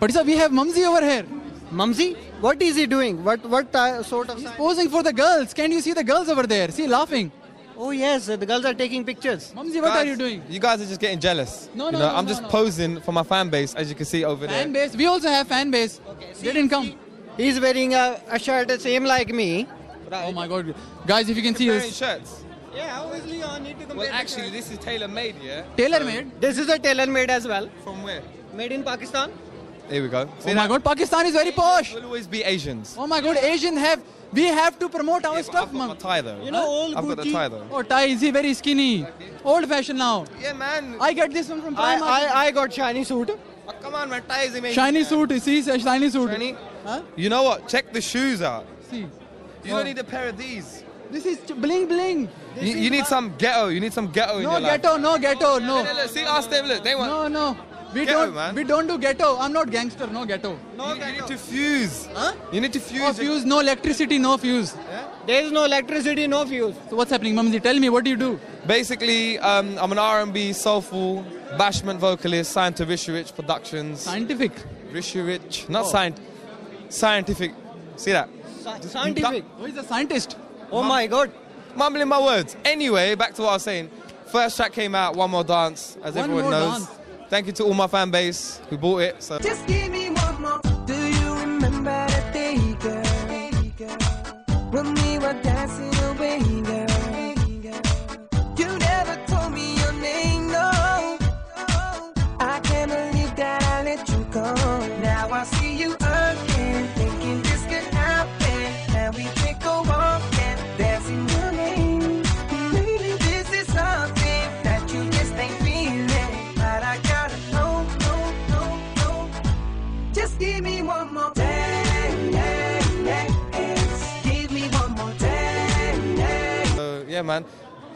But sir, we have Mumsy over here. Mumsy? What is he doing? What sort of... He's posing for the girls. Can you see the girls over there? See, laughing. Oh yes, the girls are taking pictures. Mumsy, what are you doing? You guys are just getting jealous. No, you no, know, no, I'm no, just no. posing for my fan base, as you can see over Fan there. base. We also have fan base. They didn't come. He's wearing a shirt same like me. Oh my God. Guys, if you can see Comparing this. shirts. Yeah, obviously I need to compare. Well, actually, this is tailor-made, yeah? Tailor-made. This is a tailor-made as well. From where? Made in Pakistan. Here we go. See Oh my God, Pakistan is very posh. Will always be Asians. Oh my God, we have to promote our Yeah, but stuff, I've got my man. tie though. You know, old I've got the Gucci. tie though. Oh, tie, is he very skinny? Old fashioned now. Yeah, man. I get this one from Primark. I got shiny suit. Oh, come on, man. Tie is amazing. Shiny man. suit, see, a shiny suit. Shiny? Huh? You know what? Check the shoes out. See. You don't need a pair of these. This is bling bling. You need some ghetto. You need some ghetto in No your life. ghetto, no ghetto, no. Look, see, ask them. Look, they want. No, no. We Ghetto, don't. man. We don't do ghetto. I'm not gangster. No ghetto. No, You need to fuse. Huh? You need to fuse. No fuse. No electricity. No fuse. there is no electricity, no fuse. So what's happening, Mumsy? Tell me, what do you do? Basically, I'm an R&B soulful bashment vocalist signed to Rishi Rich Productions. Scientific. Rishi Rich, not scientific. See that? Scientific. Oh, he's a scientist. Oh my God. Mumbling my words. Anyway, back to what I was saying. First track came out, One More Dance, as One everyone More knows. Dance. Thank you to all my fan base who bought it. So. Just give me one more. Do you remember that day, girl? When we were dancing away, girl. You never told me your name, no. I can't believe that I let you go. Now I see you again, thinking this could happen. Now we can go walk and dancing your name. Maybe this is something that you just ain't feeling, but I gotta know. Just give me one more dance. Give me one more dance. So, yeah, man.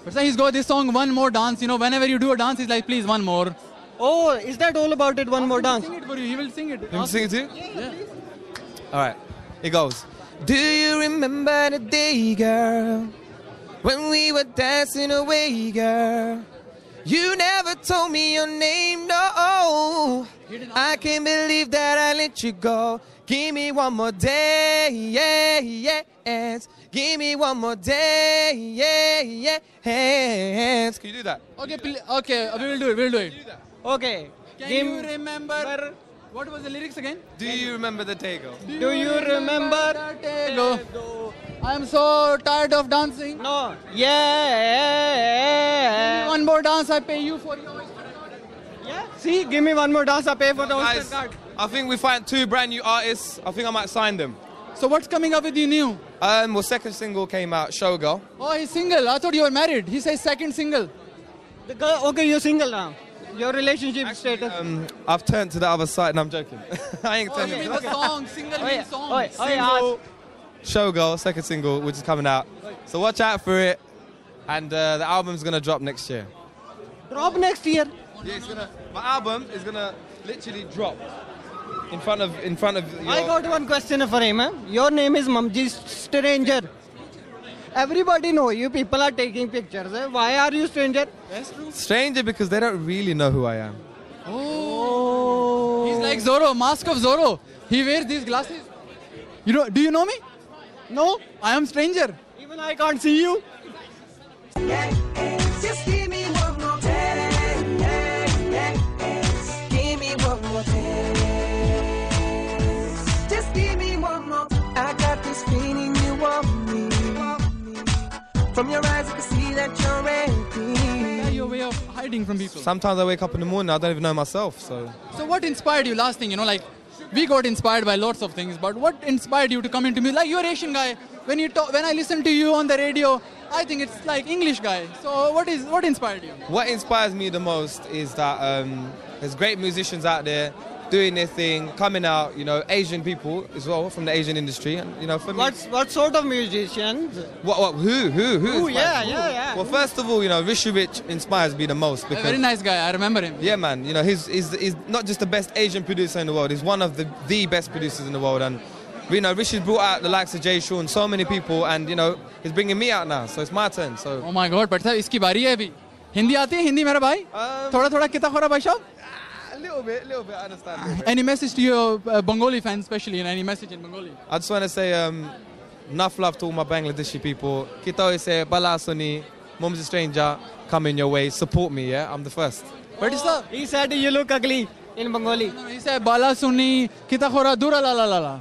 But sir, he's got this song, One More Dance. You know, whenever you do a dance, he's like, please, one more. Oh, is that all about it? One more dance. Sing it for you. He will sing it. Can you sing it too? Yeah. All right. It goes. Do you remember the day, girl, when we were dancing away, girl? You never told me your name, no. I can't believe that I let you go. Give me one more day, yeah, yes. Give me one more day, yeah, yes. Can you do that? Okay, okay, we will do it. We'll do it. Okay. Can Give- you remember? What was the lyrics again? Do you remember the day, girl? Do you remember? Go. I'm so tired of dancing. No. Yeah. One more dance, I pay you for yours. Yeah. See, give me one more dance. I pay for the Oyster Guys, card. I think we find 2 brand new artists. I think I might sign them. So what's coming up with you new? Well, second single came out, Showgirl. Oh, he's single. I thought you were married. He says second single. The girl, okay, you're single now. Your relationship status. I've turned to the other side, and I'm joking. I ain't Oh, you turning. mean the song? Single Oh, yeah. means song. Oh, yeah. Single, Showgirl, second single, which is coming out. So watch out for it. And the album's gonna drop next year. Drop next year. Yeah, my album is gonna literally drop in front of your... I got one question for him. Your name is Mumsy Stranger. Everybody know you. People are taking pictures. Why are you stranger? Stranger because they don't really know who I am. Oh. He's like Zorro, Mask of Zorro. He wears these glasses. You know? Do you know me? No, I am stranger. Even I can't see you. Just give me one more dance. Give me one more dance. Just give me one more. I got this feeling you want me. From your eyes, I can see that you're ready. Yeah, your way of hiding from people. Sometimes I wake up in the morning, I don't even know myself. So So what inspired you? Last thing, you know, like we got inspired by lots of things, but what inspired you to come into music? Like you're Asian guy. When you talk, when I listen to you on the radio, I think it's like English guy. So what inspired you? what inspires me the most is that there's great musicians out there doing their thing, coming out. You know, Asian people as well from the Asian industry, and you know, for me, What sort of musicians? who Ooh, inspires yeah, you? yeah. Well, first of all, you know, Rishi Rich inspires me the most A because very nice guy. I remember him. yeah, man, you know, he's not just the best Asian producer in the world. He's one of the best producers in the world, and you know, Rishi's brought out the likes of Jay Sean, so many people, and you know, he's bringing me out now, so it's my turn. So Oh my God, but sir, इसकी बारी है अभी. हिंदी आती है? हिंदी मेरा भाई? थोड़ा थोड़ा कितना खोरा भाई साहब? a little bit, I understand. Any message to your Bengali fans, especially, any message in Bengali? I just want to say enough love to all my Bangladeshi people. Kita say bala suni, Mum's a stranger, come in your way, support me, yeah? I'm the first. What is that? He said you look ugly in Bengali. No, he said bala suni kita khora dura la la la la.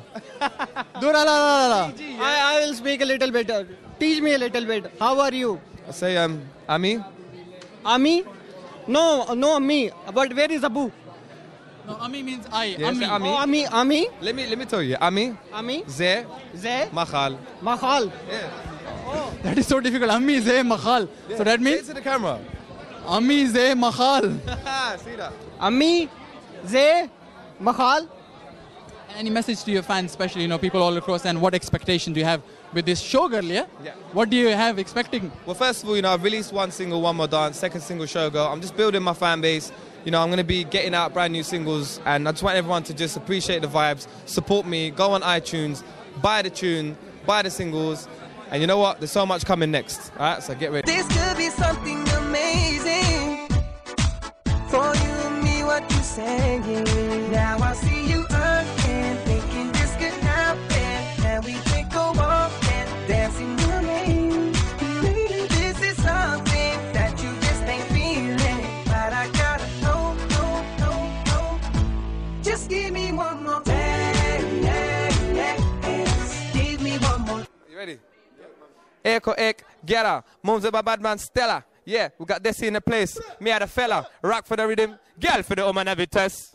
Dura la la la la. I will speak a little bit. Teach me a little bit. How are you? I say Ami. Ami? No, Ami. But where is Abu? No, Ami means I. Yes, Ami. Ami. Oh, Ami. Let me tell you. Ami. Ze. Mahal. Mahal. Yeah. That is so difficult. Ami ze mahal. So that Say means it to the camera. Ami ze mahal. See that? Ami. Ze. Mahal. Any message to your fans, especially people all across, and what expectation do you have with this showgirl? Yeah. What do you have expecting? Well, first of all, I've released one single, One More Dance, second single, Showgirl. I'm just building my fan base. I'm going to be getting out brand new singles, and I just want everyone to just appreciate the vibes, support me, go on iTunes, buy the tune, buy the singles, and you know what? There's so much coming next. All right, so get ready. This could be something amazing. For you and me, what you saying? Now I see you again, thinking this could happen. And we can go walk and dance in your name. This is something that you just ain't feeling. But I gotta know. Just give me one more chance. Give me one more. You ready? Echo, get her. Mums of a bad man, Stella. Yeah, we got this in the place. Me and the fella. Rock for the rhythm. Girl for the woman, every test.